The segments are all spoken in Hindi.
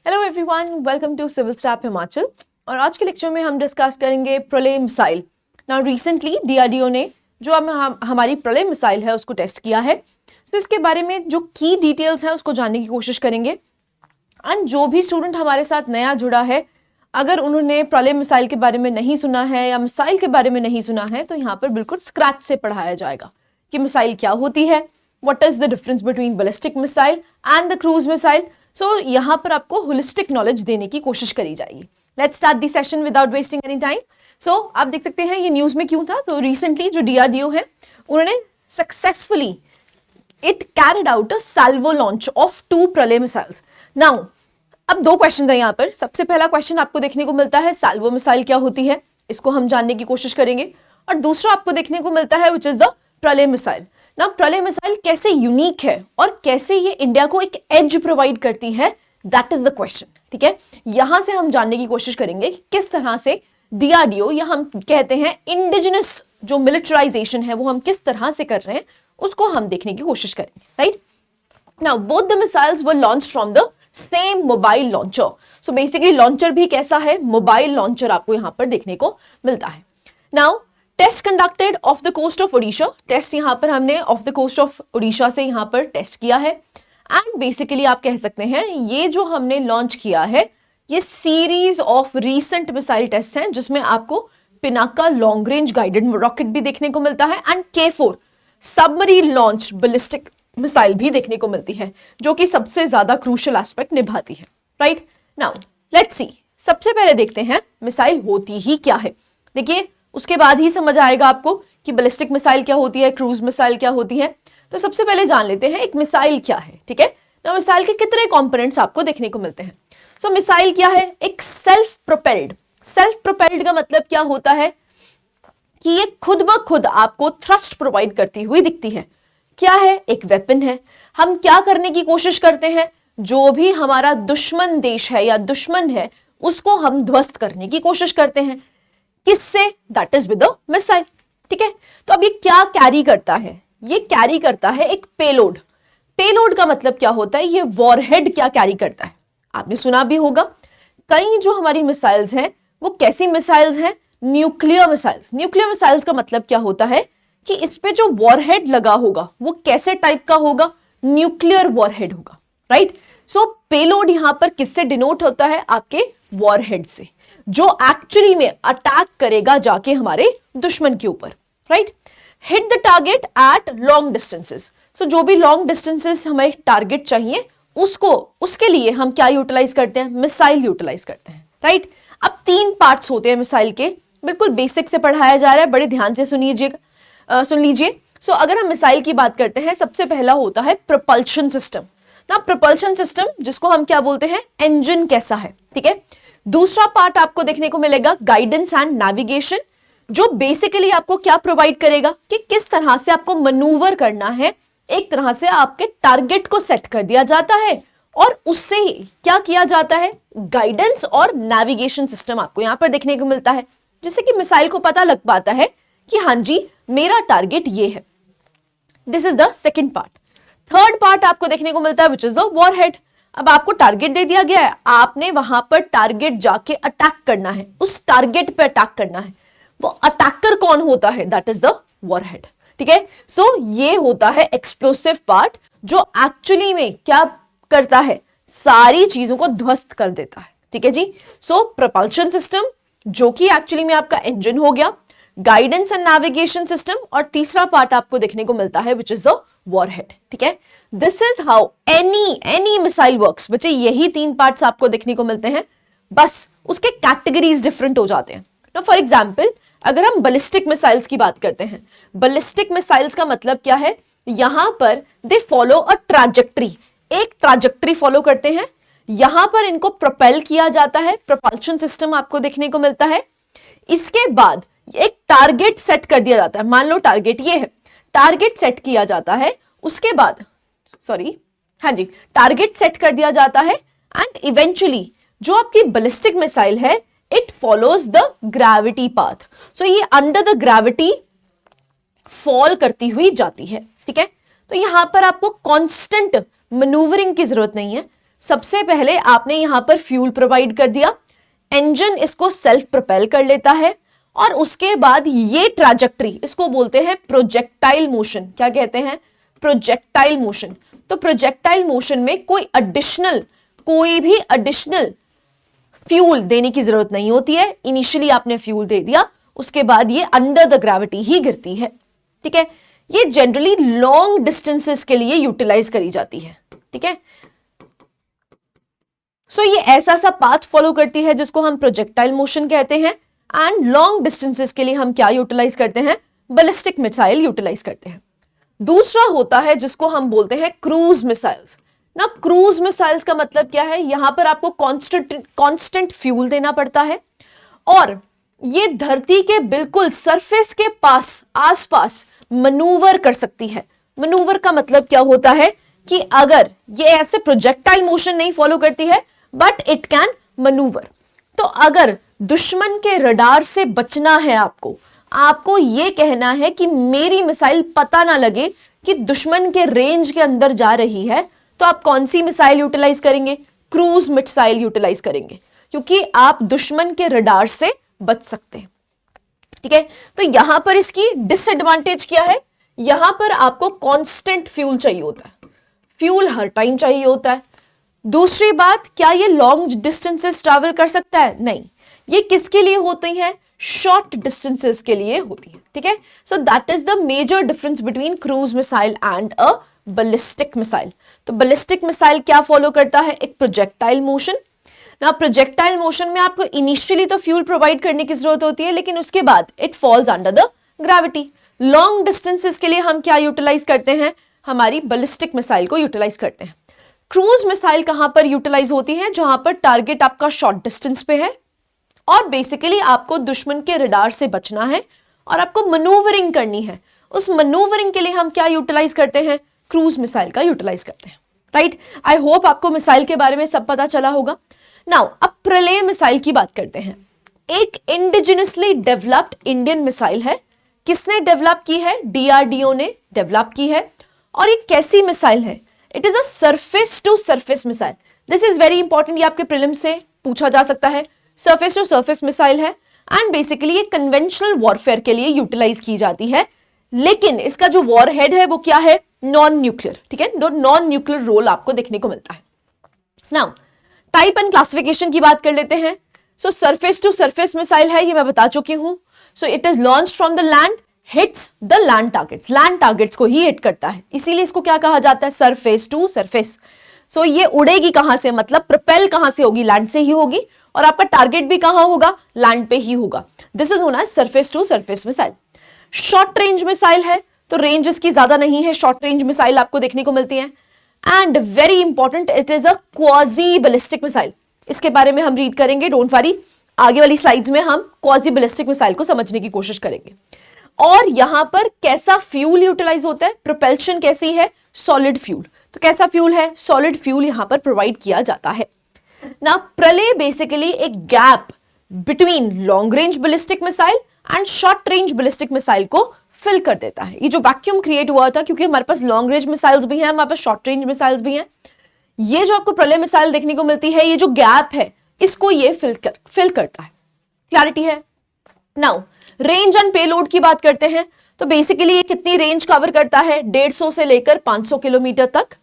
Hello everyone, welcome to civil staff Himachal. और आज के लेक्चर में हम डिस्कस करेंगे प्रलय मिसाइल। नाउ रिसेंटली डीआरडीओ ने जो हमारी प्रलय मिसाइल है उसको टेस्ट किया है। तो इसके बारे में जो की डिटेल्स हैं उसको जानने की कोशिश करेंगे। एंड जो भी स्टूडेंट हमारे साथ नया जुड़ा है, अगर उन्होंने प्रलय मिसाइल के बारे में नहीं सुना है या मिसाइल के बारे में नहीं सुना है, तो यहाँ पर बिल्कुल स्क्रैच से पढ़ाया जाएगा कि मिसाइल क्या होती है, what is the difference between ballistic missile and the cruise missile. So यहाँ पर आपको होलिस्टिक नॉलेज देने की कोशिश करी जाएगी। Let's start the session without wasting any time. So आप देख सकते हैं ये न्यूज में क्यों था। तो रिसेंटली जो डीआरडीओ है उन्होंने successfully it carried out a Salvo launch of 2 प्रलय मिसाइल्स। नाउ अब 2 क्वेश्चन है यहाँ पर। सबसे पहला क्वेश्चन आपको देखने को मिलता है साल्वो मिसाइल क्या होती है, इसको हम जानने की कोशिश करेंगे। और दूसरा आपको देखने को मिलता है which is the Pralay missile. ना प्रलय मिसाइल कैसे यूनिक है और कैसे ये इंडिया को एक एज प्रोवाइड करती है, दैट इज द क्वेश्चन। ठीक है, यहां से हम जानने की कोशिश करेंगे कि किस तरह से डीआरडीओ या हम कहते हैं इंडिजिनस जो मिलिटराइजेशन है वो हम किस तरह से कर रहे हैं, उसको हम देखने की कोशिश करेंगे। Right now both the missiles were launched from the same mobile launcher. So basically launcher भी कैसा है, मोबाइल लॉन्चर आपको यहां पर देखने को मिलता है। Now test conducted off the coast of Odisha. Test यहां पर हमने off the coast of Odisha से यहां पर टेस्ट किया है। एंड बेसिकली आप कह सकते हैं ये जो हमने लॉन्च किया है ये series of recent missile test हैं, जिसमें आपको Pinaka long range guided rocket भी देखने को मिलता है and K4 submarine launch ballistic missile भी देखने को मिलती है, जो कि सबसे ज्यादा क्रूशियल एस्पेक्ट निभाती है। राइट नाउ लेट्स सी, सबसे पहले देखते हैं मिसाइल होती ही क्या है। देखिए उसके बाद ही समझ आएगा आपको कि बैलिस्टिक मिसाइल क्या होती है, क्रूज मिसाइल क्या होती है। तो सबसे पहले जान लेते हैं एक मिसाइल क्या है। ठीक है ना, मिसाइल के कितने कंपोनेंट्स आपको देखने को मिलते हैं। सो मिसाइल क्या है, एक सेल्फ प्रोपेल्ड। सेल्फ प्रोपेल्ड का मतलब क्या होता है कि ये खुद ब खुद आपको थ्रस्ट प्रोवाइड करती हुई दिखती है। क्या है, एक वेपन है। हम क्या करने की कोशिश करते हैं, जो भी हमारा दुश्मन देश है या दुश्मन है उसको हम ध्वस्त करने की कोशिश करते हैं। किससे, that is with a missile. ठीक है, तो अब ये क्या कैरी करता है, ये कैरी करता है एक पेलोड। पेलोड का मतलब क्या होता है, ये वॉरहेड क्या कैरी करता है। आपने सुना भी होगा कई जो हमारी मिसाइल्स हैं वो कैसी मिसाइल्स हैं, न्यूक्लियर मिसाइल्स। न्यूक्लियर मिसाइल्स का मतलब क्या होता है कि इस पे जो वॉरहेड लगा होगा वो कैसे टाइप का होगा, न्यूक्लियर वॉरहेड होगा। राइट, सो पेलोड यहां पर किससे डिनोट होता है, आपके वॉरहेड से, जो एक्चुअली में अटैक करेगा जाके हमारे दुश्मन के ऊपर। Right, hit the target at long distances. So जो भी लॉन्ग डिस्टेंसेस हमें टारगेट चाहिए उसको, उसके लिए हम क्या यूटिलाइज करते हैं, मिसाइल यूटिलाइज करते हैं। राइट, अब 3 पार्ट्स होते हैं मिसाइल के, बिल्कुल बेसिक से पढ़ाया जा रहा है, बड़े ध्यान से सुन लीजिए। सो अगर हम मिसाइल की बात करते हैं, सबसे पहला होता है प्रोपल्शन सिस्टम। ना प्रोपल्शन सिस्टम जिसको हम क्या बोलते हैं, इंजन कैसा है। ठीक है, दूसरा पार्ट आपको देखने को मिलेगा गाइडेंस एंड नेविगेशन, जो बेसिकली आपको क्या प्रोवाइड करेगा कि किस तरह से आपको मनूवर करना है। एक तरह से आपके टारगेट को सेट कर दिया जाता है और उससे ही क्या किया जाता है, गाइडेंस और नेविगेशन सिस्टम आपको यहां पर देखने को मिलता है, जिससे कि मिसाइल को पता लग पाता है कि हाँ जी मेरा टारगेट ये है। This is the second part. Third part आपको देखने को मिलता है विच इज द वॉरहेड। अब आपको टारगेट दे दिया गया है, आपने वहां पर टारगेट जाके अटैक करना है, उस टारगेट पे अटैक करना है। वो अटैकर कौन होता है, दैट इज द वॉरहेड। ठीक है, सो ये होता है एक्सप्लोसिव पार्ट, जो एक्चुअली में क्या करता है, सारी चीजों को ध्वस्त कर देता है। ठीक है जी, सो प्रोपल्शन सिस्टम जो कि एक्चुअली में आपका इंजन हो गया, गाइडेंस एंड नेविगेशन सिस्टम, और तीसरा पार्ट आपको देखने को मिलता है विच इज द वॉरहेड। ठीक है, this is how any missile works. बच्चे यही 3 पार्ट्स आपको देखने को मिलते हैं, बस उसके कैटेगरीज डिफरेंट हो जाते हैं। नाउ फॉर एग्जांपल अगर हम बैलिस्टिक मिसाइल्स की बात करते हैं, बैलिस्टिक मिसाइल्स का मतलब क्या है, यहां पर दे फॉलो अ ट्रैजेक्टरी, एक ट्रैजेक्टरी फॉलो करते हैं, यहां पर इनको प्रोपेल किया जाता है, प्रोपल्शन सिस्टम आपको देखने को मिलता है। इसके बाद एक टारगेट सेट कर दिया जाता है, मान लो टारगेट ये है, टारगेट सेट किया जाता है, उसके बाद हाँ जी टारगेट सेट कर दिया जाता है एंड इवेंचुअली जो आपकी बैलिस्टिक मिसाइल है it follows the gravity path. So ये अंडर द ग्रेविटी फॉल करती हुई जाती है। ठीक है, तो यहां पर आपको कांस्टेंट मैन्यूवरिंग की जरूरत नहीं है, सबसे पहले आपने यहां पर फ्यूल प्रोवाइड कर दिया, इंजन इसको सेल्फ प्रोपेल कर लेता है और उसके बाद ये ट्रैजेक्टरी, इसको बोलते हैं प्रोजेक्टाइल मोशन। क्या कहते हैं? Projectile motion. तो प्रोजेक्टाइल मोशन में कोई भी एडिशनल फ्यूल देने की जरूरत नहीं होती है। इनिशियली आपने फ्यूल दे दिया, उसके बाद ये अंडर द ग्रेविटी ही गिरती है। ठीक है, ये जनरली लॉन्ग डिस्टेंसेस के लिए यूटिलाइज करी जाती है। ठीक है, सो ये ऐसा सा पाथ फॉलो करती है जिसको हम प्रोजेक्टाइल मोशन कहते हैं। एंड लॉन्ग डिस्टेंसेस के लिए हम क्या यूटिलाइज करते हैं? बैलिस्टिक मिसाइल यूटिलाइज करते हैं। दूसरा होता है जिसको हम बोलते हैं क्रूज मिसाइल्स। ना क्रूज मिसाइल्स का मतलब क्या है? यहां पर आपको कांस्टेंट फ्यूल देना पड़ता है और ये धरती के बिल्कुल सरफेस के पास आसपास मनूवर कर सकती है। मनूवर का मतलब क्या होता है कि अगर ये ऐसे प्रोजेक्टाइल मोशन नहीं फॉलो करती है बट इट कैन मनूवर। तो अगर दुश्मन के रडार से बचना है आपको ये कहना है कि मेरी मिसाइल पता ना लगे कि दुश्मन के रेंज के अंदर जा रही है, तो आप कौन सी मिसाइल यूटिलाइज करेंगे? क्रूज मिसाइल यूटिलाइज करेंगे, क्योंकि आप दुश्मन के रडार से बच सकते हैं। ठीक है, तो यहां पर इसकी डिसएडवांटेज क्या है? यहां पर आपको कांस्टेंट फ्यूल चाहिए होता है, फ्यूल हर टाइम चाहिए होता है। दूसरी बात, क्या ये लॉन्ग डिस्टेंसेस ट्रैवल कर सकता है? नहीं। ये किसके लिए होती है? शॉर्ट डिस्टेंसेस के लिए होती है। ठीक है, so that is the major difference between cruise missile and a ballistic missile. तो बैलिस्टिक मिसाइल क्या फॉलो करता है? एक प्रोजेक्टाइल मोशन। ना प्रोजेक्टाइल मोशन में आपको इनिशियली तो फ्यूल प्रोवाइड करने की जरूरत होती है, लेकिन उसके बाद it falls under the gravity. Long distances के लिए हम क्या यूटिलाइज करते हैं? हमारी बैलिस्टिक मिसाइल को यूटिलाइज करते हैं। क्रूज मिसाइल कहां पर यूटिलाइज होती है? जहां पर टारगेट आपका शॉर्ट डिस्टेंस पे है और बेसिकली आपको दुश्मन के रडार से बचना है और आपको मनूवरिंग करनी है। उस मनूवरिंग के लिए हम क्या यूटिलाइज करते हैं? क्रूज मिसाइल का यूटिलाइज करते हैं। राइट, आई होप आपको मिसाइल के बारे में सब पता चला होगा। नाउ अब प्रलय मिसाइल की बात करते हैं। एक इंडिजिनसली डेवलप्ड इंडियन मिसाइल है। किसने डेवलप की है? डीआरडीओ ने डेवलप की है। और ये कैसी मिसाइल है? It is a surface to surface missile. This is very important, ये आपके प्रीलिम से पूछा जा सकता है। सरफेस टू सरफेस मिसाइल है एंड बेसिकली ये कन्वेंशनल वॉरफेयर के लिए यूटिलाइज की जाती है, लेकिन इसका जो वॉरहेड है वो क्या है? Non nuclear. ठीक है, नॉन न्यूक्लियर रोल आपको देखने को मिलता है। नाउ टाइप एंड क्लासिफिकेशन की बात कर लेते हैं। So surface to surface missile है, ये मैं बता चुकी हूं। So it is launched from the land, hits the land targets. Land targets को ही हिट करता है, इसीलिए इसको क्या कहा जाता है? Surface to surface. सो ये उड़ेगी कहां से? मतलब प्रोपेल कहां से होगी? लैंड से ही होगी और आपका टारगेट भी कहां होगा? लैंड पे ही होगा। This is known as surface to surface missile. Short range missile है, तो रेंज इसकी ज्यादा नहीं है, शॉर्ट रेंज मिसाइल आपको देखने को मिलती है। And very important, it is a quasi ballistic missile. इसके बारे में हम रीड करेंगे, डोंट वरी। आगे वाली स्लाइड्स में हम क्वाजी बैलिस्टिक मिसाइल को समझने की कोशिश करेंगे। और यहां पर कैसा फ्यूल यूटिलाइज होता है? प्रोपेल्शन कैसी है? Solid fuel. तो कैसा फ्यूल है? सॉलिड फ्यूल यहां पर प्रोवाइड किया जाता है। ना प्रलय बेसिकली एक gap between long range ballistic missile and short range ballistic missile को फिल कर देता है। ये जो वैक्यूम क्रिएट हुआ था, क्योंकि हमारे पास लॉन्ग रेंज मिसाइल्स भी हैं, हमारे पास शॉर्ट रेंज मिसाइल्स भी हैं, ये जो आपको प्रलय मिसाइल देखने को मिलती है, ये जो गैप है इसको ये फिल करता है। क्लैरिटी है? नाउ रेंज एंड पेलोड की बात करते हैं। तो बेसिकली ये कितनी रेंज कवर करता है? 150 से लेकर 500 किलोमीटर तक।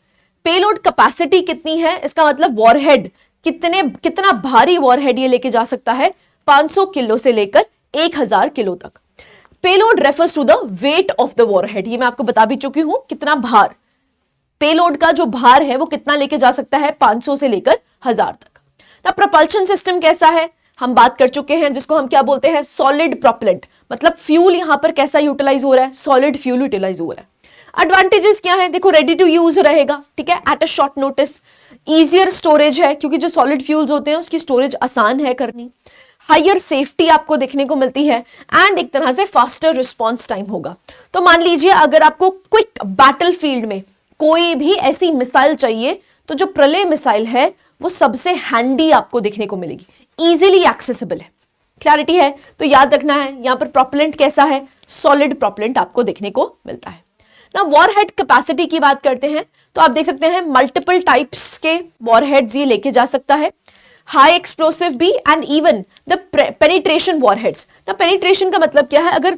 पेलोड कैपेसिटी कितनी है? इसका मतलब वॉरहेड कितना भारी वॉरहेड ये लेके जा सकता है? 500 किलो से लेकर 1000 किलो तक। Payload refers to the weight of the warhead. ये मैं आपको बता भी चुकी हूं, कितना भार, पेलोड का जो भार है वो कितना लेके जा सकता है? 500 से लेकर 1000 तक। ना प्रोपल्शन सिस्टम कैसा है? हम बात कर चुके हैं, जिसको हम क्या बोलते हैं? Solid propellant. मतलब फ्यूल यहां पर कैसा यूटिलाइज हो रहा है? सॉलिड फ्यूल यूटिलाइज हो रहा है। एडवांटेजेस क्या है? देखो, रेडी टू यूज रहेगा, ठीक है, at a short notice. Easier storage है, क्योंकि जो सॉलिड फ्यूल्स होते हैं उसकी स्टोरेज आसान है करनी। हायर सेफ्टी आपको देखने को मिलती है एंड एक तरह से फास्टर रिस्पॉन्स टाइम होगा। तो मान लीजिए अगर आपको क्विक बैटल फील्ड में कोई भी ऐसी मिसाइल चाहिए, तो जो प्रलय मिसाइल है वो सबसे हैंडी आपको देखने को मिलेगी, इजीली एक्सेसिबल है। क्लैरिटी है? तो याद रखना है, यहां पर प्रोपेलेंट कैसा है? सॉलिड प्रोपेलेंट आपको देखने को मिलता है। ना वॉरहेड कैपेसिटी की बात करते हैं तो आप देख सकते हैं मल्टीपल टाइप्स के वॉरहेड्स ये लेके जा सकता है, हाई एक्सप्लोसिव भी and even the penetration warheads. ना पेनिट्रेशन का मतलब क्या है, अगर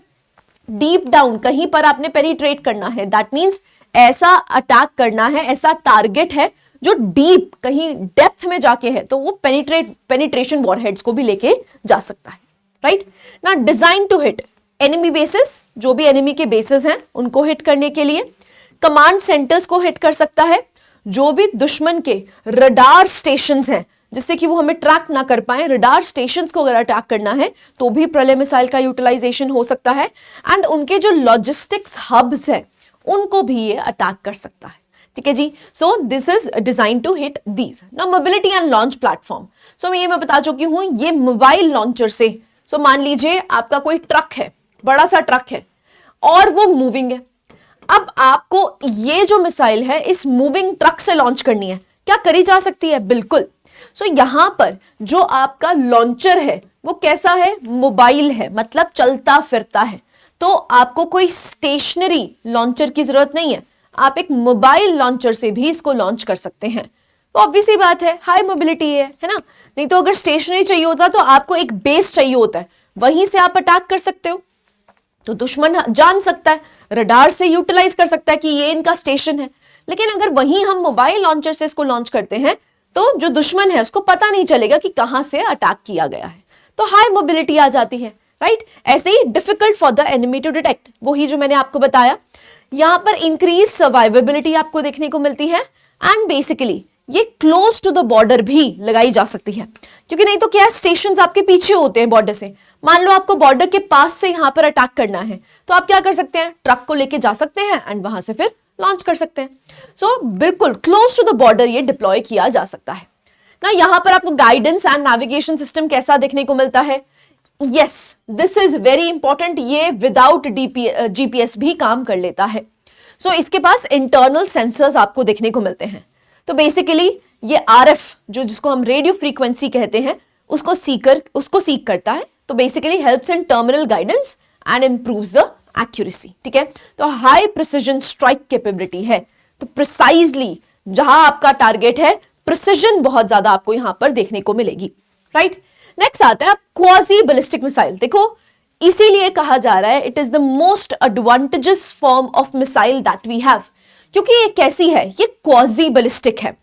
डीप डाउन कहीं पर आपने पेनिट्रेट करना है, दैट मींस ऐसा अटैक करना है, ऐसा टारगेट है जो डीप कहीं डेप्थ में जाके है, तो वो पेनिट्रेशन वॉरहेड्स को भी लेके जा सकता है, राइट ना। Design to hit enemy basis, जो भी एनिमी के बेसिस हैं उनको हिट करने के लिए, कमांड सेंटर्स को हिट कर सकता है, जो भी दुश्मन के रडार स्टेशंस हैं जिससे कि वो हमें ट्रैक ना कर पाए, रडार स्टेशंस को अगर अटैक करना है तो भी प्रलय मिसाइल का यूटिलाइजेशन हो सकता है। एंड उनके जो लॉजिस्टिक्स हब्स हैं उनको भी ये अटैक कर सकता है, ठीक है जी। So this is design to hit these. Now mobility and launch platform, so मैं बता चुकी हूं ये मोबाइल लॉन्चर से, सो मान लीजिए आपका कोई ट्रक है, बड़ा सा ट्रक है और वो मूविंग है, अब आपको ये जो मिसाइल है इस मूविंग ट्रक से लॉन्च करनी है, क्या करी जा सकती है? बिल्कुल। सो यहां पर जो आपका लॉन्चर है वो कैसा है? मोबाइल है, मतलब चलता फिरता है, तो आपको कोई स्टेशनरी लॉन्चर की जरूरत नहीं है, आप एक मोबाइल लॉन्चर से भी इसको लॉन्च कर सकते हैं। तो ऑब्वियस ही बात है, हाई मोबिलिटी है ना। नहीं तो अगर स्टेशनरी चाहिए होता तो आपको एक बेस चाहिए होता है, वहीं से आप अटैक कर सकते हो, तो दुश्मन जान सकता है, रडार से यूटिलाइज कर सकता है कि ये इनका स्टेशन है। लेकिन अगर वहीं हम मोबाइल लॉन्चर से इसको लॉन्च करते हैं तो जो दुश्मन है उसको पता नहीं चलेगा कि कहां से अटैक किया गया है, तो हाई मोबिलिटी आ जाती है, राइट। ऐसे ही difficult for the enemy to detect, वही जो मैंने आपको बताया। यहां पर इंक्रीज सर्वाइवेबिलिटी आपको देखने को मिलती है एंड बेसिकली ये क्लोज टू द बॉर्डर भी लगाई जा सकती है, क्योंकि नहीं तो क्या स्टेशंस आपके पीछे होते हैं बॉर्डर से। मान लो आपको बॉर्डर के पास से यहां पर अटैक करना है तो आप क्या कर सकते हैं, ट्रक को लेके जा सकते हैं एंड वहां से फिर लॉन्च कर सकते हैं। सो बिल्कुल क्लोज टू द बॉर्डर ये डिप्लॉय किया जा सकता है ना। यहां पर आपको गाइडेंस एंड नेविगेशन सिस्टम कैसा देखने को मिलता है? Yes, this is very important, ये विदाउट जीपीएस भी काम कर लेता है। सो इसके पास इंटरनल सेंसर्स आपको देखने को मिलते हैं, तो बेसिकली ये आरएफ जो जिसको हम रेडियो फ्रीक्वेंसी कहते हैं उसको सीक करता है, तो basically helps in terminal guidance and improves the accuracy, ठीक है। तो हाई प्रिसिजन स्ट्राइक कैपेबिलिटी है, तो प्रिसाइजली जहां आपका टारगेट है प्रिसिजन बहुत ज्यादा आपको यहां पर देखने को मिलेगी, राइट। नेक्स्ट आता है क्वाजी बैलिस्टिक मिसाइल। देखो इसीलिए कहा जा रहा है it is the most advantages form of missile that we have, क्योंकि ये कैसी है, ये क्वाजी बैलिस्टिक है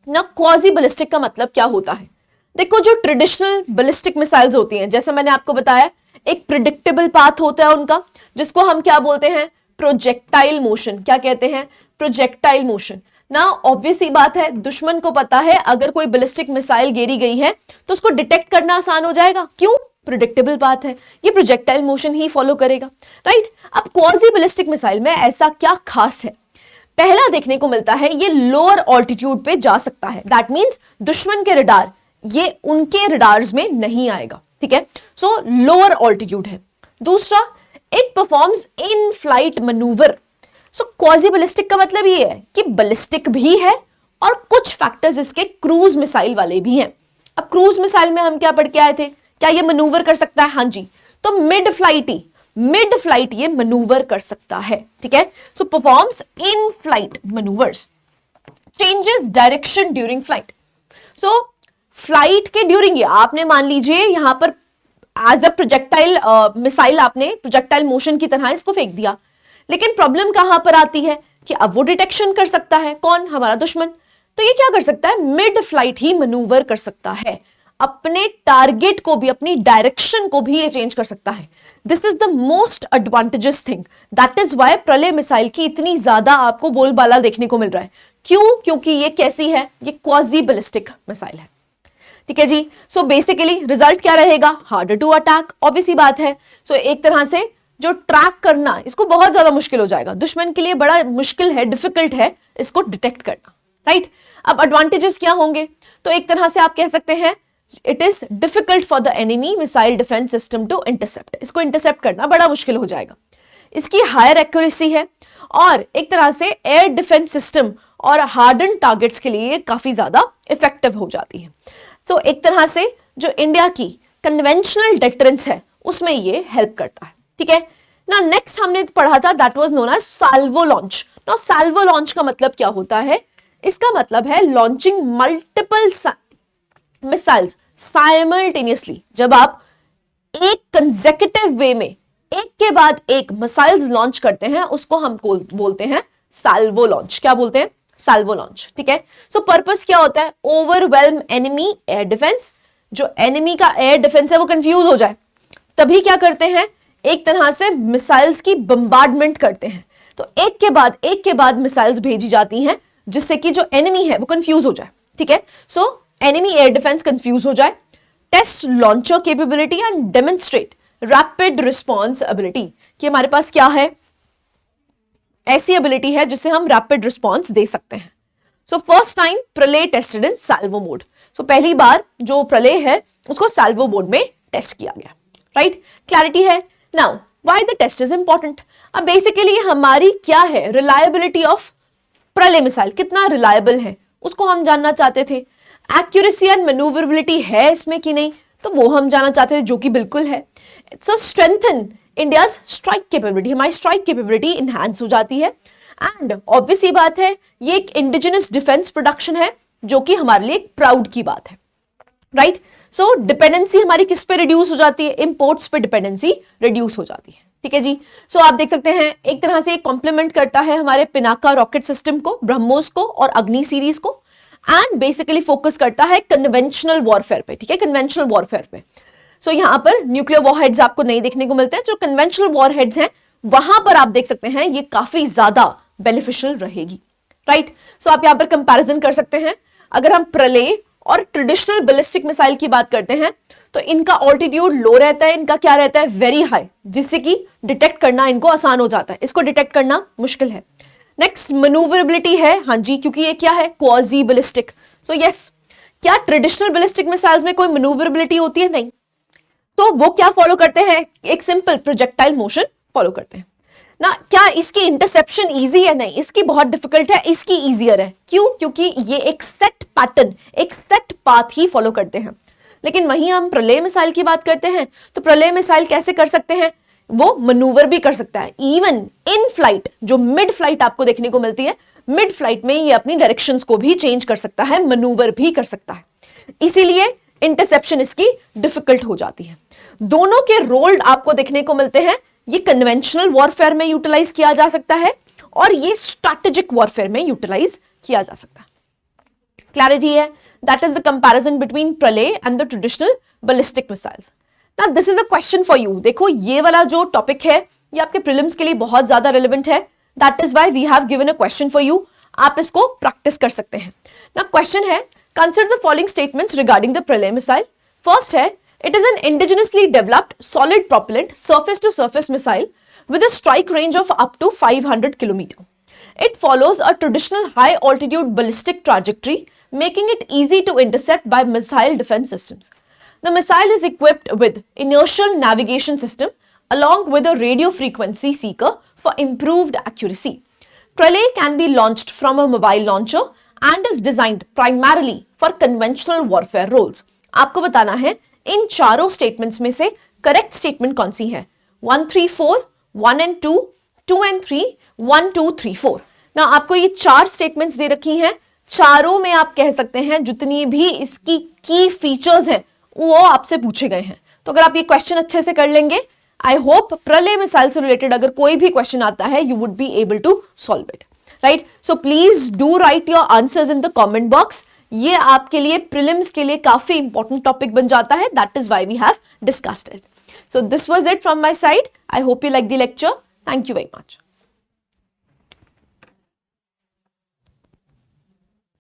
ना। क्वाजी बैलिस्टिक का मतलब क्या होता है? देखो जो ट्रेडिशनल बैलिस्टिक मिसाइल्स होती हैं, जैसे मैंने आपको बताया, एक प्रिडिक्टेबल पाथ होता है उनका, जिसको हम क्या बोलते हैं, प्रोजेक्टाइल मोशन। क्या कहते हैं? प्रोजेक्टाइल मोशन ना। ऑब्वियस ही बात है, दुश्मन को पता है अगर कोई बैलिस्टिक मिसाइल गिरी गई है तो उसको डिटेक्ट करना आसान हो जाएगा, क्यों? प्रिडिक्टेबल पाथ है, ये प्रोजेक्टाइल मोशन ही फॉलो करेगा, राइट। अब क्वाजी बैलिस्टिक मिसाइल में ऐसा क्या खास है? पहला देखने को मिलता है ये लोअर ऑल्टीट्यूड पे जा सकता है, दैट मींस दुश्मन के रडार ये उनके रडार्स में नहीं आएगा, ठीक है। सो लोअर ऑल्टीट्यूड है। दूसरा, it performs in flight manoeuvre. So quasi ballistic का मतलब ये है कि बैलिस्टिक भी है और कुछ फैक्टर्स इसके क्रूज मिसाइल वाले भी हैं। अब क्रूज मिसाइल में हम क्या पढ़ के आए थे, क्या ये मैन्यूवर कर सकता है? हाँ जी, तो मिड फ्लाइट ये मैन्यूवर कर सकता है, ठीक है। So performs in flight manoeuvres, changes direction during flight. So flight के ड्यूरिंग, आपने मान लीजिए यहां पर एज अ प्रोजेक्टाइल मिसाइल आपने प्रोजेक्टाइल मोशन की तरह इसको फेंक दिया, लेकिन प्रॉब्लम कहां पर आती है कि अब वो डिटेक्शन कर सकता है, कौन? हमारा दुश्मन। तो ये क्या कर सकता है, मिड फ्लाइट ही मैन्यूवर कर सकता है, अपने टारगेट को भी, अपनी डायरेक्शन को भी ये चेंज कर सकता है। This is the most advantages thing, that is why Pralay missile की इतनी ज्यादा आपको बोलबाला देखने को मिल रहा है। क्यों? क्योंकि ये कैसी है, ये क्वाजी बैलिस्टिक मिसाइल है, ठीक है जी। सो बेसिकली रिजल्ट क्या रहेगा, हार्डर टू अटैक, ऑब्वियस ही बात है। सो एक तरह से जो ट्रैक करना इसको बहुत ज्यादा मुश्किल हो जाएगा, दुश्मन के लिए बड़ा मुश्किल है, डिफिकल्ट है इसको डिटेक्ट करना, राइट। अब एडवांटेजेस क्या होंगे, तो एक तरह से आप कह सकते हैं it is difficult for the enemy missile defence system to intercept, इसको इंटरसेप्ट करना बड़ा मुश्किल हो जाएगा। इसकी हायर एक्यूरेसी है और एक तरह से एयर डिफेंस सिस्टम और हार्डन टारगेट्स के लिए काफी ज्यादा इफेक्टिव हो जाती है। तो एक तरह से जो इंडिया की कन्वेंशनल डिटरेंस है उसमें ये हेल्प करता है, ठीक है। ना नेक्स्ट हमने पढ़ा था that was known as salvo launch. Now salvo launch का मतलब क्या होता है? इसका मतलब है लॉन्चिंग मल्टीपल मिसाइल्स साइमल्टेनियसली। जब आप एक कंसेक्यूटिव वे में एक के बाद एक मिसाइल्स लॉन्च करते हैं उसको हम बोलते हैं साल्वो लॉन्च। क्या बोलते हैं? Salvo launch. ठीक है। सो पर्पस क्या होता है? Overwhelm enemy air defence. जो एनिमी का एयर डिफेंस है वो कंफ्यूज हो जाए, तभी क्या करते हैं? एक तरह से मिसाइल्स की बम्बार्डमेंट करते हैं। तो एक के बाद मिसाइल्स भेजी जाती हैं जिससे कि जो एनिमी है वो कंफ्यूज हो जाए। ठीक है। So enemy air defence confuse हो जाए, test launcher capability and demonstrate rapid response ability कि हमारे पास क्या है? ऐसी एबिलिटी है जिससे हम रैपिड रिस्पॉन्स दे सकते हैं। सो फर्स्ट टाइम प्रलय टेस्टेड इन साल्वो मोड। सो पहली बार जो प्रलय है उसको साल्वो मोड में टेस्ट किया गया। राइट, क्लैरिटी है? Now why the test is important? अब बेसिकली हमारी क्या है? रिलायबिलिटी ऑफ प्रलय मिसाइल कितना रिलायबल है उसको हम जानना चाहते थे। एक्यूरेसी एंड मैन्यूवरेबिलिटी है इसमें कि नहीं, तो वो हम जानना चाहते थे, जो कि बिल्कुल है। सो स्ट्रेंथन इंडियाज स्ट्राइक कैपेबिलिटी, हमारी स्ट्राइक कैपेबिलिटी इनहैंस हो जाती है। एंड ऑब्वियस ही बात है ये एक इंडिजिनस डिफेंस प्रोडक्शन है जो कि हमारे लिए एक प्राउड की बात है। राइट, सो डिपेंडेंसी हमारी किस पे रिड्यूस हो जाती है? इंपोर्ट्स पे डिपेंडेंसी रिड्यूस हो जाती है। ठीक है जी। सो आप देख सकते हैं एक तरह से कॉम्प्लीमेंट करता है हमारे पिनाका रॉकेट सिस्टम को, ब्रह्मोस को और अग्नि सीरीज को, एंड बेसिकली फोकस करता है कन्वेंशनल वॉरफेयर पे। ठीक है, कन्वेंशनल वॉरफेयर पे। सो यहां पर न्यूक्लियर वॉरहेड्स आपको नहीं देखने को मिलते हैं। जो कन्वेंशनल वॉरहेड्स हैं वहां पर आप देख सकते हैं ये काफी ज्यादा बेनिफिशियल रहेगी। राइट, सो आप यहां पर कंपैरिजन कर सकते हैं। अगर हम प्रलय और ट्रेडिशनल बैलिस्टिक मिसाइल की बात करते हैं तो इनका ऑल्टीट्यूड लो रहता है, इनका क्या रहता है? वेरी हाई, जिससे कि डिटेक्ट करना इनको आसान हो जाता है, इसको डिटेक्ट करना मुश्किल है। नेक्स्ट मैन्यूवरेबिलिटी है, हाँ जी, क्योंकि ये क्या है? Quasi ballistic. सो यस, क्या ट्रेडिशनल बैलिस्टिक मिसाइल्स में कोई मैन्यूवरेबिलिटी होती है? नहीं। तो वो क्या फॉलो करते हैं? एक सिंपल प्रोजेक्टाइल मोशन फॉलो करते हैं ना। क्या इसकी इंटरसेप्शन इजी है? नहीं, इसकी बहुत डिफिकल्ट है, इसकी इजियर है। क्यों? क्योंकि ये एक सेट पैटर्न, एक सेट पाथ ही फॉलो करते हैं। लेकिन वहीं हम प्रलय मिसाइल की बात करते हैं तो प्रलय मिसाइल कैसे कर सकते हैं? वो मनूवर भी कर सकता है, इवन इन फ्लाइट। जो मिड फ्लाइट आपको देखने को मिलती है, मिड फ्लाइट में ये अपनी डायरेक्शंस को भी चेंज कर सकता है, मनूवर भी कर सकता है। इसीलिए इंटरसेप्शन इसकी डिफिकल्ट हो जाती है। दोनों के रोल आपको देखने को मिलते हैं। ये कन्वेंशनल वॉरफेयर में यूटिलाइज किया जा सकता है और ये स्ट्रैटेजिक वॉरफेयर में यूटिलाइज किया जा सकता है। क्लैरिटी है? That is the comparison between Pralay and the traditional ballistic missiles. Now this is a question for you. देखो ये वाला जो टॉपिक है ये आपके प्रीलिम्स के लिए बहुत ज्यादा रिलेवेंट है। That is why we have given a question for you. आप इसको प्रैक्टिस कर सकते हैं। नाउ क्वेश्चन है, consider the following statements regarding the Pralay missile. First है, it is an indigenously developed solid propellant surface to surface missile with a strike range of up to 500 km. It follows a traditional high altitude ballistic trajectory, making it easy to intercept by missile defense systems. The missile is equipped with inertial navigation system along with a radio frequency seeker for improved accuracy. Pralay can be launched from a mobile launcher and is designed primarily for conventional warfare roles. आपको बताना है इन चारों स्टेटमेंट्स में से करेक्ट स्टेटमेंट कौन सी है? 1, 3, 4, 1 and 2, 2 and 3, 1, 2, 3, 4। ना आपको ये चार स्टेटमेंट्स दे रखी हैं, चारों में आप कह सकते हैं जितनी भी इसकी की फीचर्स हैं वो आपसे पूछे गए हैं। तो अगर आप ये क्वेश्चन अच्छे से कर लेंगे, आई होप प्रलय मिसाइल से रिलेटेड अगर कोई भी क्वेश्चन आता है you would be able to solve it. Right, so please do write your answers in the comment box. ये आपके लिए प्रीलिम्स के लिए काफी इंपॉर्टेंट टॉपिक बन जाता है। That is why we have discussed it. So this was it from my side. I hope you like the lecture. Thank you very much.